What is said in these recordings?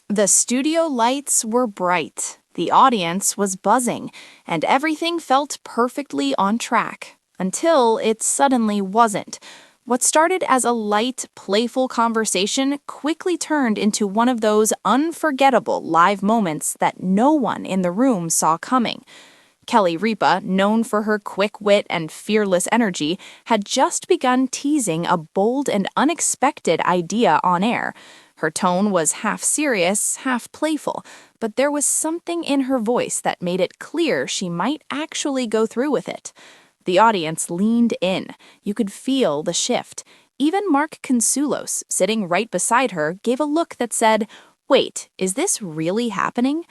The studio lights were bright, the audience was buzzing, and everything felt perfectly on track. Until it suddenly wasn't. What started as a light, playful conversation quickly turned into one of those unforgettable live moments that no one in the room saw coming. Kelly Ripa, known for her quick wit and fearless energy, had just begun teasing a bold and unexpected idea on air. Her tone was half serious, half playful, but there was something in her voice that made it clear she might actually go through with it. The audience leaned in. You could feel the shift. Even Mark Consuelos, sitting right beside her, gave a look that said, "Wait, is this really happening?"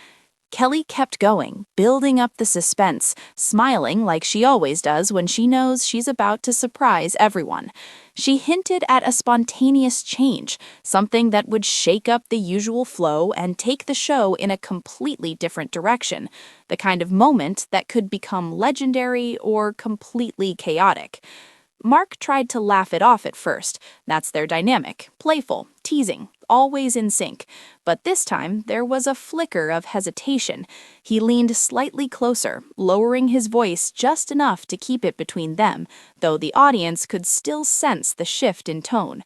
Kelly kept going, building up the suspense, smiling like she always does when she knows she's about to surprise everyone. She hinted at a spontaneous change, something that would shake up the usual flow and take the show in a completely different direction, the kind of moment that could become legendary or completely chaotic. Mark tried to laugh it off at first. That's their dynamic, playful, teasing, always in sync. But this time, there was a flicker of hesitation. He leaned slightly closer, lowering his voice just enough to keep it between them, though the audience could still sense the shift in tone.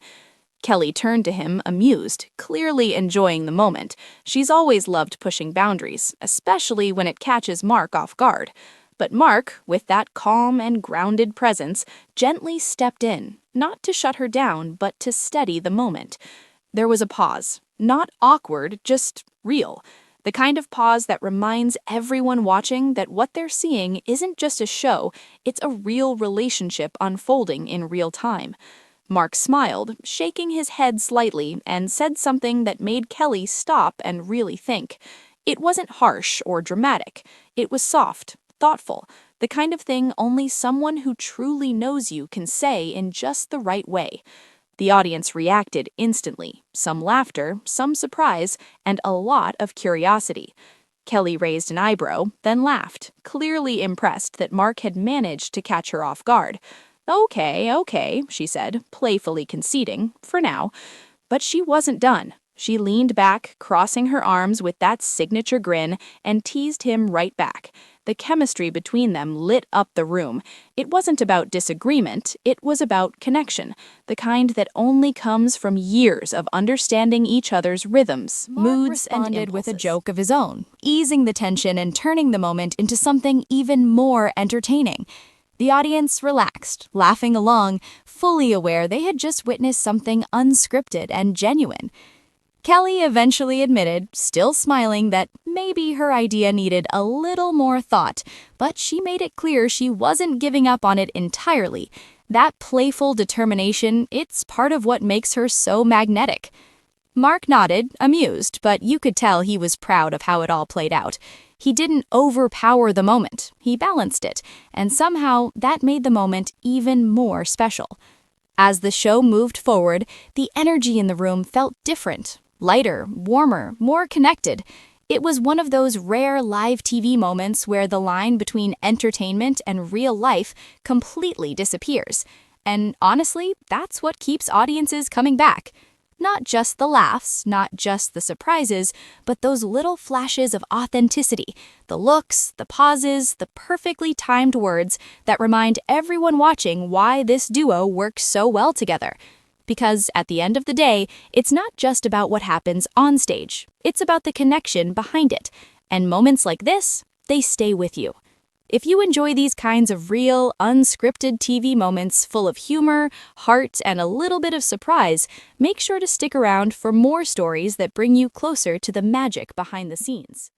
Kelly turned to him, amused, clearly enjoying the moment. She's always loved pushing boundaries, especially when it catches Mark off guard. But Mark, with that calm and grounded presence, gently stepped in, not to shut her down, but to steady the moment. There was a pause, not awkward, just real. The kind of pause that reminds everyone watching that what they're seeing isn't just a show, it's a real relationship unfolding in real time. Mark smiled, shaking his head slightly, and said something that made Kelly stop and really think. It wasn't harsh or dramatic. It was soft, thoughtful, the kind of thing only someone who truly knows you can say in just the right way. The audience reacted instantly, some laughter, some surprise, and a lot of curiosity. Kelly raised an eyebrow, then laughed, clearly impressed that Mark had managed to catch her off guard. Okay, she said, playfully conceding, for now. But she wasn't done. She leaned back, crossing her arms with that signature grin, and teased him right back. The chemistry between them lit up the room. It wasn't about disagreement, it was about connection, the kind that only comes from years of understanding each other's rhythms, moods, and impulses. With a joke of his own, easing the tension and turning the moment into something even more entertaining. The audience relaxed, laughing along, fully aware they had just witnessed something unscripted and genuine. Kelly eventually admitted, still smiling, that maybe her idea needed a little more thought, but she made it clear she wasn't giving up on it entirely. That playful determination, it's part of what makes her so magnetic. Mark nodded, amused, but you could tell he was proud of how it all played out. He didn't overpower the moment, he balanced it, and somehow that made the moment even more special. As the show moved forward, the energy in the room felt different. Lighter, warmer, more connected. It was one of those rare live TV moments where the line between entertainment and real life completely disappears. And honestly, that's what keeps audiences coming back. Not just the laughs, not just the surprises, but those little flashes of authenticity, the looks, the pauses, the perfectly timed words that remind everyone watching why this duo works so well together. Because at the end of the day, it's not just about what happens on stage. It's about the connection behind it. And moments like this, they stay with you. If you enjoy these kinds of real, unscripted TV moments full of humor, heart, and a little bit of surprise, make sure to stick around for more stories that bring you closer to the magic behind the scenes.